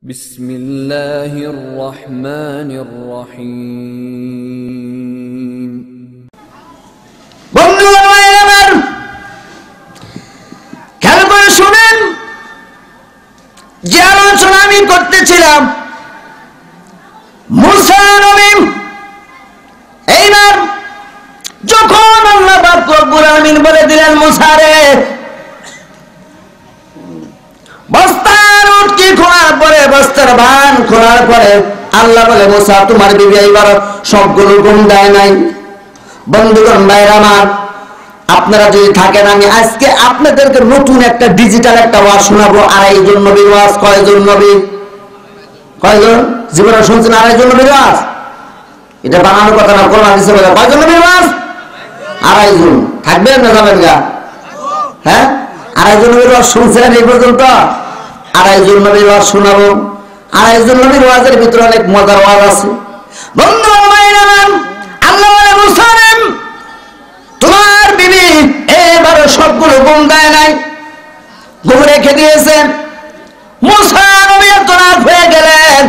বিসমিল্লাহির রহমানির রহিম। বন্ধুরা আমার খেয়াল করে শুনেন, যে আলোচনা আমি করতেছিলাম মুসা নবী, এইবার যখন আল্লাহ পাক রব্বুল আলামিন বলে দিলেন মুসা রে, বস্তার উটকি খোলার পরে, বস্তার বান খোলার পরে আল্লাহ বলে মুসা তোমার বিবি এইবার সবগুলো গুণ দেয় নাই। বন্ধুগণ ভাইরা আমার, আপনারা যদি থাকেন, আমি আজকে আপনাদেরকে নতুন একটা ডিজিটাল একটা ওয়াজ শোনাবো। আড়াইজন নবীর ওয়াজ। কয়জন নবী? কয়জন? জীবনে শুনছেন আড়াইজন নবীর ওয়াজ? এটা বানানোর কথা না, কোরআন হাদিসে বলে কয়জন নবীর ওয়াজ? আড়াইজন। থাকবেন না যাবেন গা? হ্যাঁ, আড়াইজন নবীর ওয়াজ শুনছেন এই পর্যন্ত? আড়াইজন নবীর ওয়াজ শোনাবো। আড়াইজন নবীর ওয়াজের ভিতরে অনেক মজার ওয়াজ আছে। বন্ধু আল্লাহ বলে মুসা তোমার বিবি এবারে সবগুলো গুণ দেয় নাই, গুণ রেখে দিয়েছে। মুসা নবী এত রাত হয়ে গেলেন।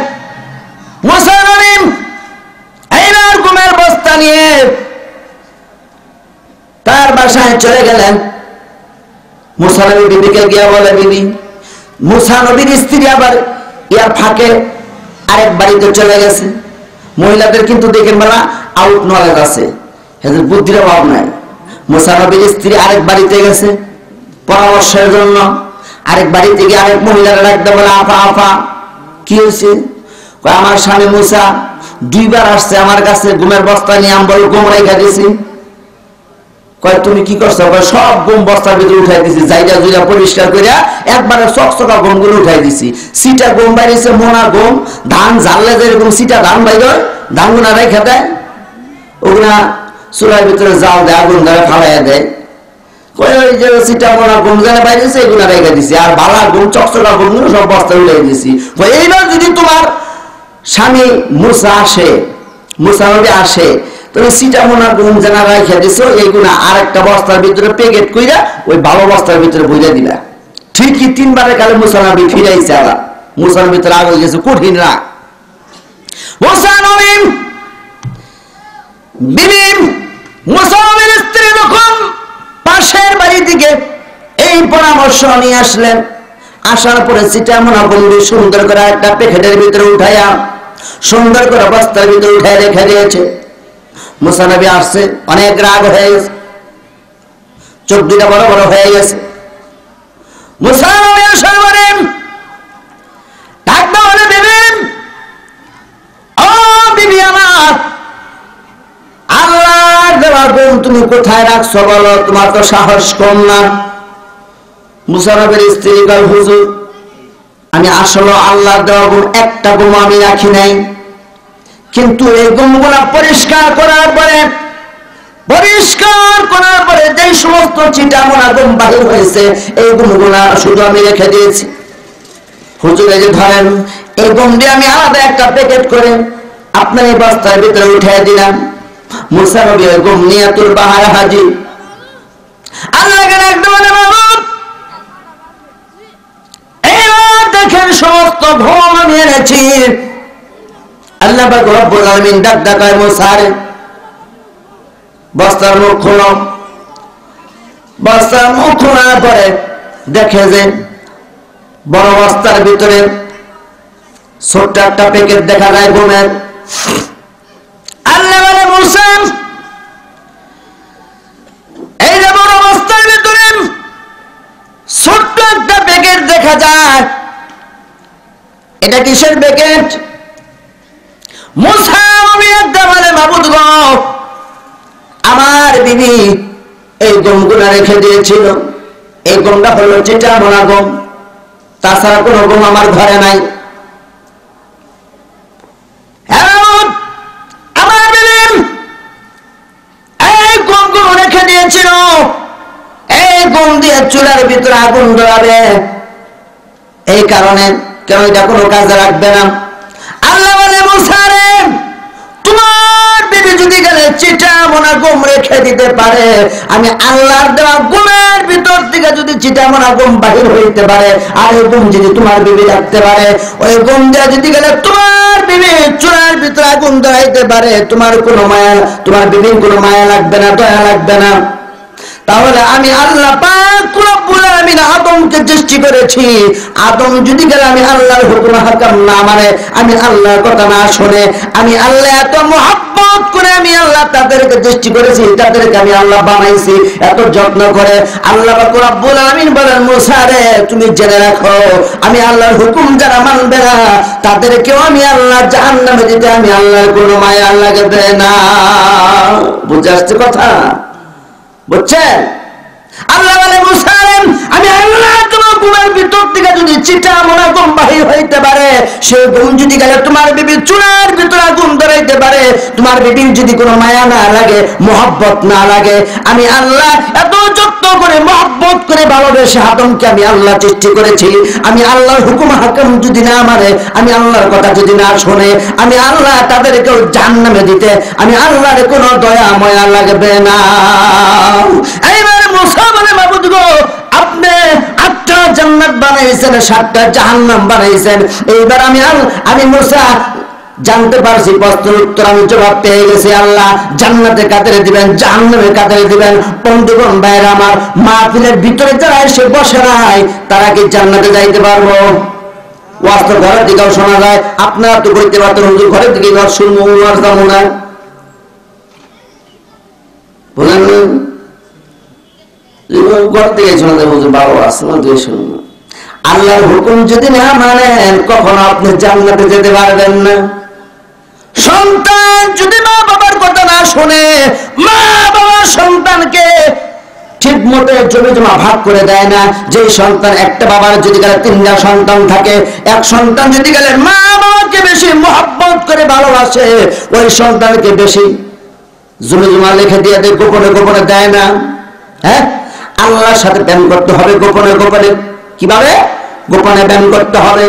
মুসা নবী এইবার গুমের বস্তা নিয়ে তার বাসায় চলে গেলেন। মুসা নবী বিবিকে গিয়া বলে, বিবি, মুসা নবীর স্ত্রী আবার ইয়ার ফাঁকে আরেক বাড়িতে চলে গেছে। মহিলাদের কিন্তু দেখেন বেলা আউট নলেজ আছে, এদের বুদ্ধির অভাব নাই। মুসা নবীর স্ত্রী আরেক বাড়িতে গেছে পরামর্শের জন্য। আরেক বাড়িতে গিয়ে আরেক মহিলারা ডাকতে বলে, আফা আফা কি হয়েছে? আমার স্বামী মুসা দুইবার আসছে আমার কাছে গুমের বস্তা নিয়ে, আমি বলে গুম রেখা দিয়েছি। কয় তুমি কি করছো? সব গুম বস্তার ভিতরে উঠাই দিছি, জায়গা জুইয়া পরিষ্কার করিয়া একবারে চকচকা গম গুলো উঠাই দিছি। সিটা গম বাইরেছে, মোনা গম, ধান ঝাললে যেরকম সিটা ধান বাইর হয়, ধান গুনা রেখে দেয়, ওগুলা চুলার ভিতরে জাল দেয়, আগুন ধরে ফালাইয়া দেয়। কয় ওই যে সিটা মোনা গম যেন বাইরেছে এগুলা রেখে দিছি, আর বালা গম চকচকা গম গুলো সব বস্তা উঠাই দিছি। এইবার যদি তোমার স্বামী মুসা আসে, মুসা নবী আসে, তুমি সিটা মোনা গুম জানা রাখা দিছো, এইগুলা আর একটা বস্তার ভিতরে প্যাকেট কইরা ওই ভালো বস্তার ভিতরে বইরা দিলা। ঠিকই তিনবারের কালে মুসা নবী ফিরাইছে। আবার মুসার ভিতরে আগে গেছে কঠিন রাগ। মুসা নবী বিবি মুসা নবীর স্ত্রী যখন পাশের বাড়ি থেকে এই পরামর্শ নিয়ে আসলেন, আসার পরে সিটা মোনা গুম সুন্দর করে একটা প্যাকেটের ভিতরে উঠাইয়া সুন্দর করে বস্তার ভিতরে উঠাই রেখে দিয়েছে। মুসা নবী আসছে, অনেক রাগ হয়ে গেছে, চোখ দুটা বড় বড় হয়ে গেছে। মুসা নবী আসার পরে ডাকতে বলে, বিবি, ও বিবি আমার, আল্লাহর দেওয়া গুণ তুমি কোথায় রাখছো বলো, তোমার তো সাহস কম না। মুসা নবীর স্ত্রী কয়, হুজুর, আমি আসলে আল্লাহর দেওয়া গুণ একটা গুণ আমি রাখি নাই, কিন্তু এই গুণগুলা পরিষ্কার করার পরে যে সমস্ত চিটা মোনা গুণ বাহির হয়েছে, এই গুণগুলা শুধু আমি রেখে দিয়েছি। হুজুর এই যে ধরেন, এই গুণ দিয়ে আমি আলাদা একটা প্যাকেট করে আপনার এই বস্তার ভিতরে উঠিয়ে দিলাম। মুসা নবী ওই গুণ নিয়ে তোর বাহার হাজির। আল্লাহকে ডাকতে বলে, বাবা, এইবার দেখেন সমস্ত গুণ আমি এনেছি। আল্লাহ পাক রব্বুল আলামিন ডাক ডাকায়, মুসা রে, বস্তার মুখ খোলো। বস্তার মুখ খোলার পরে দেখে যে বড় বস্তার ভিতরে ছোট্ট একটা প্যাকেট দেখা যায় গমের। আল্লাহ বলে, মুসা, এই যে বড় বস্তার ভিতরে ছোট্ট একটা প্যাকেট দেখা যায়, এটা কিসের প্যাকেট? মুসা নবী একটা বলে, মাবুদ গো, আমার বিবি এই গমগুলা রেখে দিয়েছিল, এই গমটা হলো চিটা মোনা গম, তাছাড়া কোনো গম আমার ঘরে নাই। আমার বিবি এই গমগুলো রেখে দিয়েছিল, এই গম দিয়ে চুলার ভিতরে আগুন ধরাবে, এই কারণে কেন এটা কোনো কাজে রাখবে না। আল্লাহ বলে, মুসা রে, তোমার বিবি যদি গেলে চিটা মোনা গম রেখে দিতে পারে, আমি আল্লাহর দেওয়া গমের ভিতর থেকে যদি চিটা মোনা গম বাহির হইতে পারে, আর এই গম যদি তোমার বিবি রাখতে পারে, ওই গম দেওয়া যদি গেলে তোমার বিবি চুলার ভিতরে আগুন ধরাইতে পারে, তোমার কোনো মায়া, তোমার বিবির কোনো মায়া লাগবে না, দয়া লাগবে না। তাহলে আমি আল্লাহ পাক রব্বুল আলামিন আদমকে সৃষ্টি করেছি, আদম যদি গেলে আমি আল্লাহর হুকুম হাকাম না মানে, আমি আল্লাহর কথা না শুনে, আমি আল্লাহ এত মহব্বত করে আমি আল্লাহ তাদেরকে সৃষ্টি করেছি, তাদেরকে আমি আল্লাহ বানাইছি এত যত্ন করে। আল্লাহ পাক রব্বুল আলামিন বলেন, মুসা রে তুমি জেনে রাখো, আমি আল্লাহর হুকুম যারা মানবে না তাদেরকেও আমি আল্লাহ জাহান্নামে দিতে আমি আল্লাহর কোনো মায়া লাগবে না। বুঝে আসছে কথা? বুঝছেন? আল্লাহ বলে, মুসা রে আমি আল্লাহ তোমার ঘুমের ভিতর থেকে যদি চিটা মোনা গম বাহির হইতে পারে, সেই গম যদি গেলে তোমার বিবি চুলার ভিতরে আগুন ধরাইতে পারে, তোমার বিবির যদি কোনো মায়া না লাগে, মহব্বত না লাগে, আমি আল্লাহ এত যত্ন করে মহব্বত করে ভালোবেসে আদমকে আমি আল্লাহ সৃষ্টি করেছি। আমি আল্লাহর হুকুম হাকাম যদি না মানে, আমি আল্লাহর কথা যদি না শুনে, আমি আল্লাহ তাদেরকেও জাহান্নামে দিতে আমি আল্লাহর কোনো দয়া ময়া লাগবে না। এইবার মুসা বলে, মাবুদ গো আপনি 8টা জান্নাত বানাইছেন, 7টা জাহান্নাম বানাইছেন। এইবার আমি মুসা জানতে পারছি, প্রশ্নের উত্তর আমি জবাব পেয়ে গেছি। আল্লাহ জান্নাতে কাদের দিবেন, জাহান্নামে কাদের দিবেন। বন্ধুগণ ভাইরা আমার, মাহফিলের ভিতরে যারা এসে বসে নাই তারা কি জান্নাতে যাইতে পারবো? ওয়াজ তো ঘরের দিকেও শোনা যায়, আপনারা তো করতে পারতেন, হুজুর ঘরের দিকে ঘর শুনবো, ওয়াজ যাবো না, বলেন ঘর থেকে শোনা যায়, হুজুর বাবা আসলাম দিয়ে শুনবো। আল্লাহর হুকুম যদি না মানেন কখনো আপনি জান্নাতে যেতে পারবেন না। সন্তান যদি মা বাবার কথা না শুনে, মা বাবা সন্তানকে ঠিক মতো জমি জমা ভাগ করে দেয় না, যে সন্তান একটা বাবার যদি গেলে 3টা সন্তান থাকে, এক সন্তান যদি গেলে মা বাবাকে বেশি মহব্বত করে ভালোবাসে, ওই সন্তানকে বেশি জমি জমা লিখে দিয়ে দেয়, গোপনে গোপনে দেয় না। হ্যাঁ, আল্লাহর সাথে প্রেম করতে হবে গোপনে গোপনে। কিভাবে? গোপনে প্রেম করতে হবে।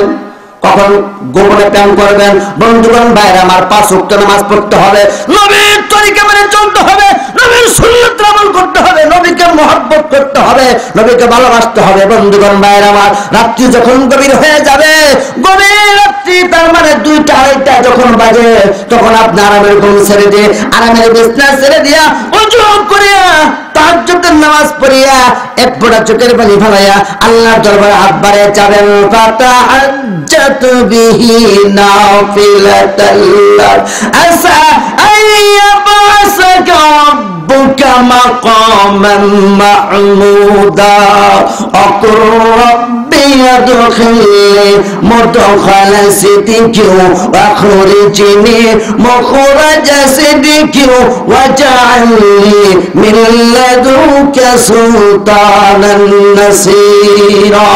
কখন গোপনে প্রেম করবেন? বন্ধুগণ ভাইরা আমার, 5 ওয়াক্ত নামাজ পড়তে হবে, নবীর তরিকা মেনে চলতে হবে, নবীর সুন্নাত আমল করতে হবে, নবীকে মহব্বত করতে হবে, নবীকে ভালোবাসতে হবে। বন্ধুগণ ভাইরা আমার, রাত্রি যখন গভীর হয়ে যাবে, গভীর রাত্রি তার মানে 2টা 2:30 যখন বাজে, তখন আপনি আরামের ঘুম ছেড়ে দিয়ে, আরামের বিছানা ছেড়ে দিয়া, ওযু করিয়া, তাহাজ্জুদের নামাজ পড়িয়া, এক ফোঁটা চোখের পানি ফেলাইয়া আল্লাহর দরবারে হাত বাড়িয়ে যাবেন। ফাতাহাজ্জাতু বিহি নাফিলাতাল লাক আসা আইয়াবাসাকা রাব্বুকা মাকামান মাহমুদা আকুর রাব্বি আদখিলনি মুদখালা সিদকি ওয়া খুরিজনি মুখরাজা সিদকি ওয়াজআলনি মিন লাদুকা সুলতানান নাসীরা।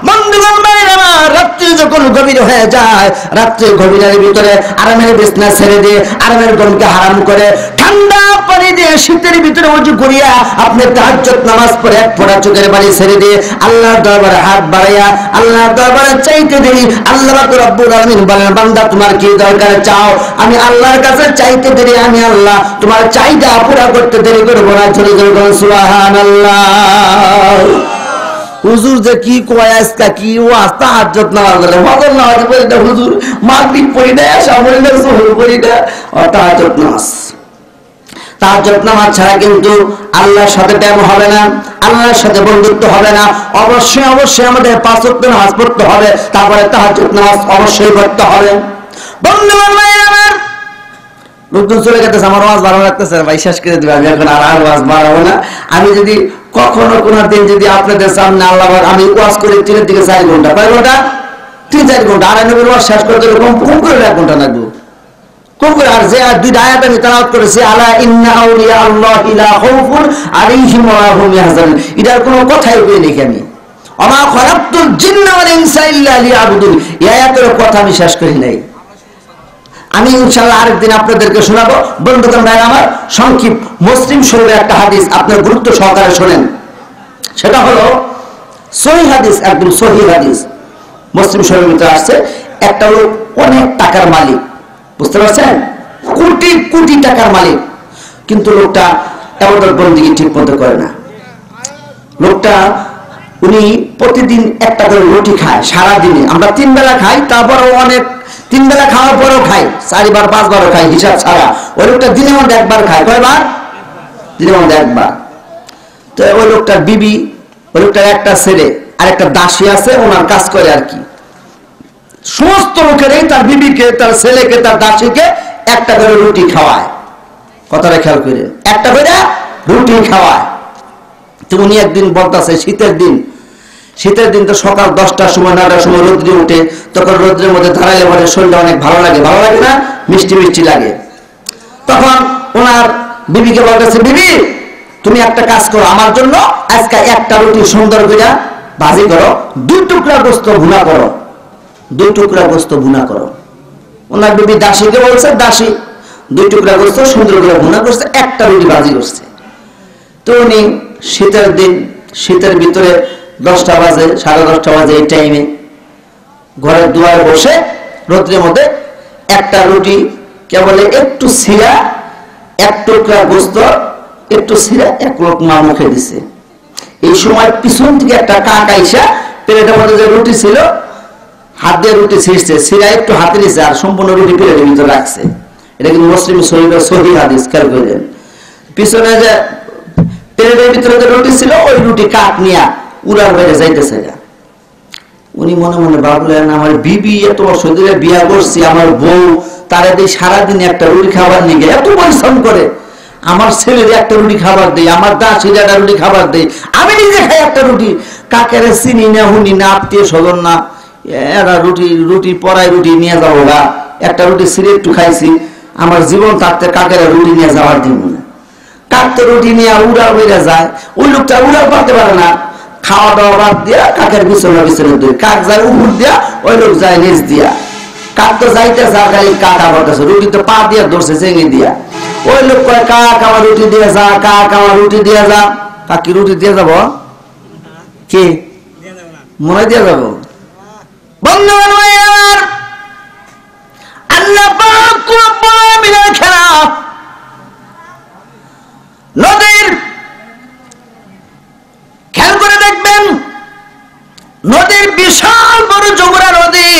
বন্ধুগণ ভাইরা, রাত্রি যখন গভীর হয়ে যায়, রাত্রি গভীরের ভিতরে আরামের বিছানা ছেড়ে দিয়ে, আরামের ঘুমকে হারাম করে, ঠান্ডা পানি দিয়ে শীতের ভিতরে ওযু করিয়া আপনি তাহাজ্জুদ নামাজ পড়ে এক ফোঁটা চোখের পানি ছেড়ে দিয়ে আল্লাহর দরবারে হাত বাড়াইয়া আল্লাহর দরবারে চাইতে দেরি। আল্লাহ পাক রব্বুল আলামিন বলেন, বান্দা তোমার কি দরকার চাও, আমি আল্লাহর কাছে চাইতে দেরি, আমি আল্লাহ তোমার চাহিদা পুরা করতে দেরি করবো না। চলে যাবো সুবহানাল্লাহ। হুজুর যে কি কয় আজকে, কি ওয়াজ, তাহাজ্জুদ নামাজ বলে, ফজর নামাজ পড়ি না হুজুর, মাগরিব পড়ি না, এশা পড়ি না, যোহর পড়ি না, তাহাজ্জুদ নামাজ। তাহাজ্জুদ নামাজ ছাড়া কিন্তু আল্লাহর সাথে প্রেম হবে না, আল্লাহর সাথে বন্ধুত্ব হবে না। অবশ্যই অবশ্যই আমাদের 5 ওয়াক্ত নামাজ পড়তে হবে, তারপরে তাহাজ্জুদ নামাজ অবশ্যই পড়তে হবে। বন্ধুগণ ভাইরা আমার, লোকজন চলে গেছে, আমার ওয়াজ ভালো লাগতেছে ভাই, শেষ করে দিবে, আমি এখন আর ওয়াজ বাড়াবো না। আমি যদি কখনো কোনো দিন যদি আপনাদের সামনে আল্লাহ আমি ওয়াজ করি 3 থেকে 4 ঘন্টা, কয় ঘন্টা? 3-4 ঘন্টা। আর নবীর ওয়াজ শেষ করতে কম করে 1 ঘন্টা লাগবে, কম করে। আর যে 2টা আয়াত আমি তেলাওয়াত করেছি, আলা ইন্না আউলিয়া আল্লাহি লা খাউফুন আলাইহিম ওয়া লা হুম ইয়াহজানুন, এটার কোনো কথাই বলি নাকি আমি, ওমা খালাকতুল জিন্না ওয়াল ইনসা ইল্লা লিয়াবুদুন, এই আয়াতের কথা আমি শেষ করি নাই। আমি ইনশাআল্লাহ আরেকদিন আপনাদেরকে শোনাবো। বন্ধুগণ ভাইরা আমার, সংক্ষিপ্ত মুসলিম শরীফের একটা হাদিস আপনার গুরুত্ব সহকারে শোনেন। সেটা হলো সহিহ হাদিস, একদম সহিহ হাদিস মুসলিম শরীফের ভিতরে আসছে। একটা লোক অনেক টাকার মালিক, বুঝতে পারছেন, কোটি কোটি টাকার মালিক, কিন্তু লোকটা ইবাদত বন্দেগী ঠিক মতো করে না। লোকটা উনি প্রতিদিন একটা করে রুটি খায় সারাদিনে। আমরা 3 বেলা খাই, তারপরেও অনেক 3 বেলা খাওয়ার পরেও খাই, 4 বার 5 বারও খাই হিসাব ছাড়া। ওই লোকটা দিনের মধ্যে একবার খায়। কয়বার? দিনের মধ্যে একবার। তো ওই লোকটার বিবি, ওই লোকটার একটা ছেলে আর একটা দাসী আছে, ওনার কাজ করে আর কি। সমস্ত লোকেরই তার বিবিকে, তার ছেলেকে, তার দাসীকে একটা করে রুটি খাওয়ায়। কথাটা খেয়াল করে, একটা করে রুটি খাওয়ায়। তো উনি একদিন বলতেছে, শীতের দিন তো সকাল 10টার সময় 9টার সময় রোদ্রে উঠে, তখন রোদ্রের মধ্যে দাঁড়াইলে পরে শরীরটা অনেক ভালো লাগে না? মিষ্টি মিষ্টি লাগে। তখন ওনার বিবিকে বলতেছে, বিবি তুমি একটা কাজ করো, আমার জন্য আজকে একটা রুটি সুন্দর করে ভাজি করো, 2 টুকরা গোস্ত ভুনা করো, 2 টুকরা গোস্ত ভুনা করো। ওনার বিবি দাসীকে বলছে, দাসী 2 টুকরা গোস্ত সুন্দর করে ভুনা করছে, একটা রুটি ভাজি করছে। তো উনি শীতের দিন, শীতের ভিতরে 10টা বাজে, 10:30 বাজে, এই টাইমে ঘরের দুয়ারে বসে রোদ্রের মধ্যে একটা রুটি কেবল একটু ছিঁড়া, 1 টুকরা গোস্ত একটু ছিঁড়া 1 লোকমা মুখে দিছে। এই সময় পিছন থেকে একটা কাক আইসা প্লেটের মধ্যে যে রুটি ছিল হাত দিয়ে রুটি ছিঁড়ছে, ছিঁড়া একটু হাতে নিছে আর সম্পূর্ণ রুটি প্লেটের ভিতরে রাখছে। এটা কিন্তু মুসলিম শরীফের সহিহ হাদিস, খেয়াল করলেন। পিছনে যে প্লেটের ভিতরে যে রুটি ছিল, ওই রুটি কাক নিয়ে উড়ার বাইরে যাইতেছে। উনি মনে মনে ভাবলেন, আমার বিবি এত বছর ধরে বিয়া করছি, আমার বউ তারা দিয়ে সারাদিন একটা রুটি খাবার নিয়ে এত পরিশ্রম করে, আমার ছেলের একটা রুটি খাবার দেয়, আমার দাসীর একটা রুটি খাবার দেয়, আমি নিজে খাই একটা রুটি। কাকের চিনি না, হুনি না, আত্মীয় স্বজন না, এরা রুটি পরাই রুটি নিয়ে যাবো গা, একটা রুটি ছিঁড়ে একটু খাইছি, আমার জীবন থাকতে কাকের রুটি নিয়ে যাওয়ার দিব না। কাক তো রুটি নিয়ে উড়াল বেড়ে যায়, ওই লোকটা উড়াল পারতে পারে না, খাওয়া দাওয়া বাদ দিয়া কাকের পিছনে দুই, কাক যায় উপর দিয়া, ওই লোক যায় নিচ দিয়া। কাক তো যাইতেছে আর খালি কাকা বলতেছে, রুটি তো পা দিয়া ধরছে চেঙে দিয়া। ওই লোক কয়, কাক আমার রুটি দিয়ে যা, কাক আমার রুটি দিয়ে যা। কাক কি রুটি দিয়ে যাব? কি মনে দিয়ে যাব? বন্ধুগণ আমার, আল্লাহ পাক রব্বুল আলামিনের খেলা নদীর, খেয়াল করে দেখবেন নদীর বিশাল বড় যমুনা নদী,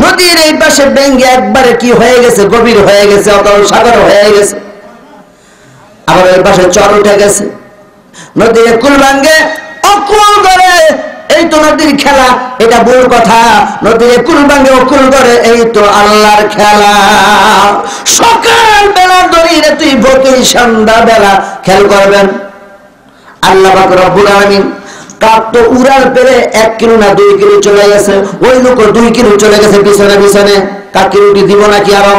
নদীর এই পাশে ব্যাঙ্গে একবারে কি হয়ে গেছে, গভীর হয়ে গেছে, অতল সাগর হয়ে গেছে। আবার ওই পাশে চর উঠে গেছে, নদীর কুল ভাঙ্গে অকুল করে, এই তো নদীর খেলা। এটা ভুল কথা, নদীর কুল ভাঙ্গে অকুল করে, এই তো আল্লাহর খেলা। সকাল বেলা দড়িরে তুই ভোকে সন্ধ্যা বেলা, খেয়াল করবেন আল্লাহ পাক রব্বুল আলামিন কাক তো উড়াল পেরে 1 কিলো না 2 কিলো চলে গেছে, ওই লোক 2 কিলো চলে গেছে পিছনে পিছনে। কাকে রুটি দিব নাকি আরো?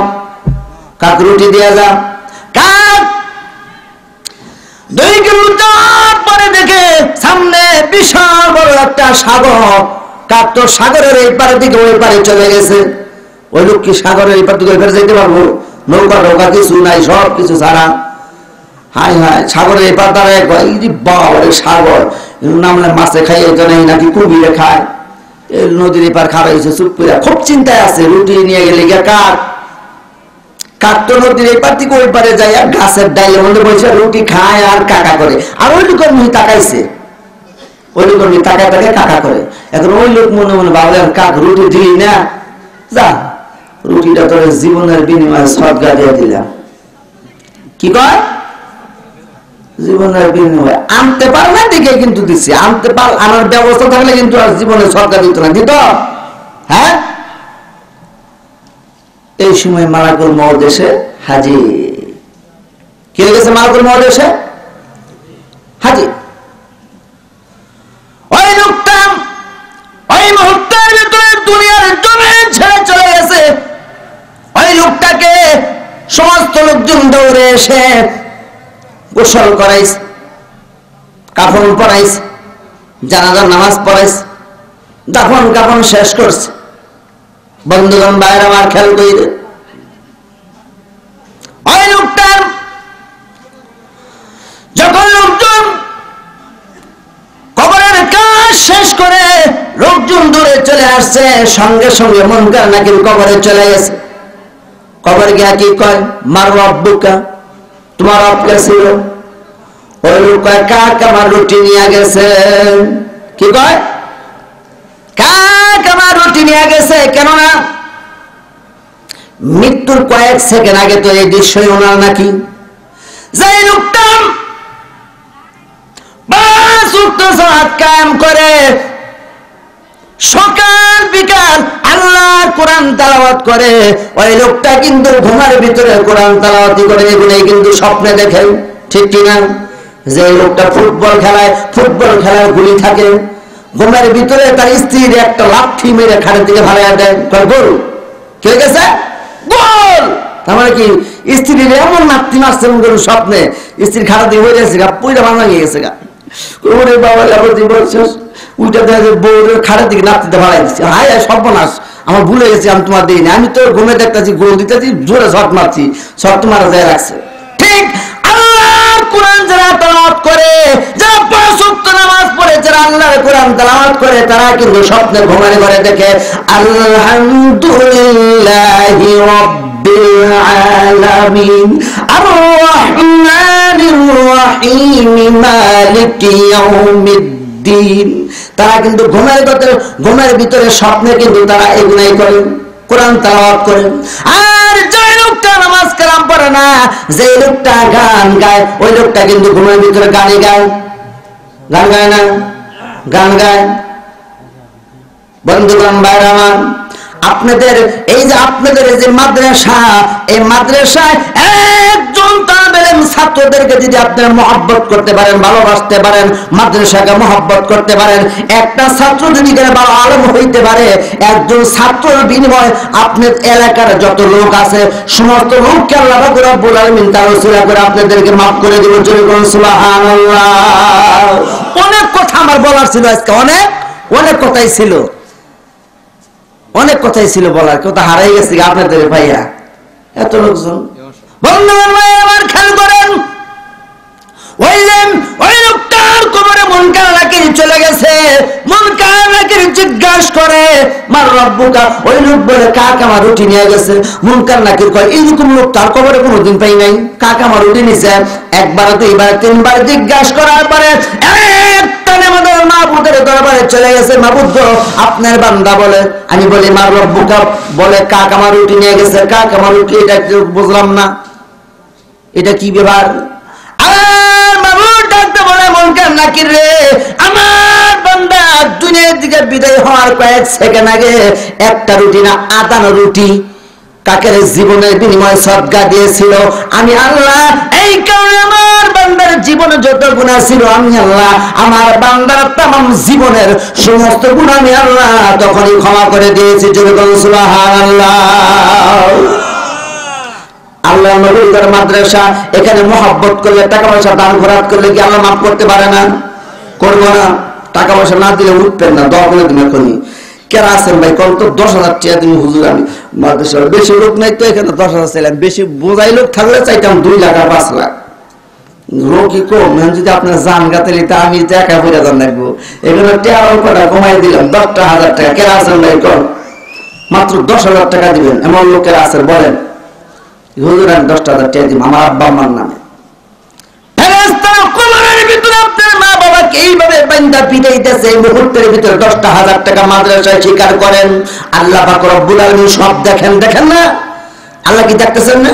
কাক রুটি দিয়ে যা। কাক 2 কিলো যাওয়ার পরে দেখে সামনে বিশাল বড় একটা সাগর। কাক তো সাগরের এই পারে দিকে ওই পারে চলে গেছে। ওই লোক কি সাগরের এই পারে দিকে ওই পারে যেতে পারবো? নৌকা নৌকা কিছু নাই, সব কিছু ছাড়া। হায় হায়, সাগরের এপার দ্বারা বাবা সাগর নামলে মাছে খাই, নাকি কুমিরে খায়, নদীর এপার খাওয়াইছে চুপ করে, খুব চিন্তায় আছে। রুটি নিয়ে গেলে কাক তো নদীর এপার থেকে ওই পারে যায়, গাছের ডাইলের মধ্যে বসে রুটি খায় আর কাকা করে। আর ওই লোকের মুহি তাকাইছে, ওই লোকের মুহি তাকায় তাকায় কাকা করে। এখন ওই লোক মনে মনে ভাবলেন, কাক রুটি দিলি না, যা রুটিটা তোর জীবনের বিনিময়ে সদকা দিয়ে দিলাম। কি কয়? জীবনের বিনিময়ে আনতে পার না দেখে কিন্তু দিচ্ছি, আনতে পার, আনার ব্যবস্থা থাকলে কিন্তু আর জীবনে সরকার দিত না, দিত? হ্যাঁ। এই সময় মালাকুল মউত এসে হাজির। কি হয়ে গেছে? মালাকুল মউত এসে হাজির। ওই লোকটা ওই মুহূর্তের ভিতরে দুনিয়ার জমিন ছেড়ে চলে গেছে। ওই লোকটাকে সমস্ত লোকজন দৌড়ে এসে গোসল করাইস, কাফন পরাইস, জানাজার নামাজ পড়াইস, দাফন কাফন শেষ করছে। বন্ধুগণ বাইরে আমার খেয়াল করে, ওই লোকটার যখন লোকজন কবরের কাজ শেষ করে লোকজন দূরে চলে আসছে, সঙ্গে সঙ্গে মুনকার নাকির কবরে চলে গেছে। কবর গিয়া কি কয়, মার রব্বুকা, তোমার রব কে ছিল? ওই লোক কয়, কাক আমার রুটি নিয়ে গেছে। কি কয়? কাক আমার রুটি নিয়ে গেছে। কেননা মৃত্যুর কয়েক সেকেন্ড আগে তো এই দৃশ্যই ওনার নাকি। যে লোকটা 5 ওয়াক্ত সালাত কায়েম করে, সকাল বিকাল আল্লাহর কোরআন তেলাওয়াত করে, ওই লোকটা কিন্তু ঘুমের ভিতরে কোরআন তেলাওয়াত করে, এগুলোই কিন্তু স্বপ্নে দেখে। ঠিক কিনা? যে লোকটা ফুটবল খেলায় গুলি থাকে, ঘুমের ভিতরে তার স্ত্রীর একটা লাঠি মেরে খাটের দিকে ভাড়া দেয়, গোল কে গেছে, গোল। তার মানে কি স্ত্রীর এমন নাতি মারছে স্বপ্নে, স্ত্রীর খাটা দিয়ে হয়ে গেছে গা, পুইটা ভাঙা গিয়ে গেছে গা। ওরে বাবা, বলছিস উইটা দেখা যায় বউরের খাটের দিকে নাতিতে ভাড়াই দিচ্ছে। হায় হায় সর্বনাশ, আমার ভুলে গেছি, আমি তোমার দিইনি, আমি তো ঘুমে দেখতেছি গোল দিতেছি, জোরে শট মারছি, শট মারা যায় রাখছে। ঠিক আল্লাহর কোরআন যারা তেলাওয়াত করে, যারা 5 ওয়াক্ত নামাজ পড়ে, যারা আল্লাহর কোরআন তেলাওয়াত করে, তারা কিন্তু স্বপ্নে ঘুমের ঘরে দেখে আলহামদুলিল্লাহি রাব্বিল আলামিন আর-রাহমানির রহিম মালিকি ইয়াউমিদ্দিন। তারা কিন্তু ঘুমের ভিতরে স্বপ্নে কিন্তু তারা এগুলাই করে, কোরআন তেলাওয়াত করে। আর যে লোকটা নামাজ কালাম পড়ে না, যে লোকটা গান গায়, ওই লোকটা কিন্তু ঘুমের ভিতরে গানে গায়। গান গায় না? গান গায়। বন্ধুগণ ভাইরা আমার, আপনাদের এই যে মাদ্রাসা, এই মাদ্রাসায় একজন তালেব ইলম ছাত্রদেরকে যদি আপনারা মহব্বত করতে পারেন, ভালোবাসতে পারেন, মাদ্রাসাকে মহব্বত করতে পারেন, একটা ছাত্র যদি ভালো আলেম হইতে পারে, একজন ছাত্রের বিনিময়ে আপনার এলাকার যত লোক আছে সমস্ত লোককে আল্লাহ রাব্বুল আলামিন তার ওসিলা করে আপনাদেরকে মাফ করে দিবেন। জোরে বলুন সুবহানাল্লাহ। অনেক কথা আমার বলার ছিল আজকে, অনেক কথাই ছিল, অনেক কথাই ছিল বলার, কথা হারাই গেছে আপনাদের ভাইয়া। এত লোকজন বন্ধুগণ ভাই আমার খেয়াল করেন, ওই লোকটার কবরে মুনকার নাকির চলে গেছে। মুনকার নাকির জিজ্ঞাসা করে মার রব্বুকা, ওই লোক বলে কাক আমার রুটি নিয়ে গেছে। মুনকার নাকির কয় এইরকম লোক তার কবরে কোনোদিন পাই নাই, কাক আমার রুটি নিছে। একবার, দুইবার, তিনবার জিজ্ঞাসা করার পরে আমাদের মাহবুদের দরবারে চলে গেছে। মাহবুদ গো, আপনার বান্দা বলে, আমি বলি মার রব্বুকা, বলে কাক আমার রুটি নিয়ে গেছে। কাক আমার রুটি, এটা বুঝলাম না, এটা কি ব্যাপার? আর মাহবুদ ডাকতে বলে মুনকার নাকির রে, আমার বান্দা দুনিয়ার দিকে বিদায় হওয়ার কয়েক সেকেন্ড আগে একটা রুটি না, আদানো রুটি কাকের জীবনের বিনিময়ে সদকা দিয়েছিল। আমি আল্লাহ এই কারণে আমার বান্দার জীবনে যত গুনাহ ছিল, আমি আল্লাহ আমার বান্দার तमाम জীবনের সমস্ত গুনাহ আমি আল্লাহ তখনই ক্ষমা করে দিয়েছি। জোরে বলুন সুবহানাল্লাহ। আল্লাহ নবীর মাদ্রাসা, এখানে মহব্বত করলে, টাকা পয়সা দান খরচ করলে কি আল্লাহ মাফ করতে পারে না? করবো না? টাকা পয়সা না দিলে উঠবেন না, দোয়া করে দিবেন। এখনই কেন আছেন ভাই, কত 10,000 টাকা তুমি হুজুর, আমি মাদ্রাসা বেশি লোক নাই তো, এখানে 10,000 চাইলাম, বেশি বোঝাই লোক থাকলে চাইতাম 2 লাখ আর 5 লাখ। লোকই কম, যদি আপনার জান গাতে নিতে আমি একা পড়ে যান লাগবো। এখানে টাকা কমাই দিলাম 10,000 টাকা। কেন আছেন ভাই, কর মাত্র 10,000 টাকা দিবেন, এমন লোকের আছে বলেন হুজুর আমি 10,000 টাকা দিব আমার আব্বা আম্মার নামে। এইভাবে বান্দা পিটাইতেছে, এই মুহূর্তের ভিতরে 10,000 টাকা মাদ্রাসায় স্বীকার করেন। আল্লাহ পাক রব্বুল আলামিন সব দেখেন, দেখেন না? আল্লাহ কি দেখতেছেন না?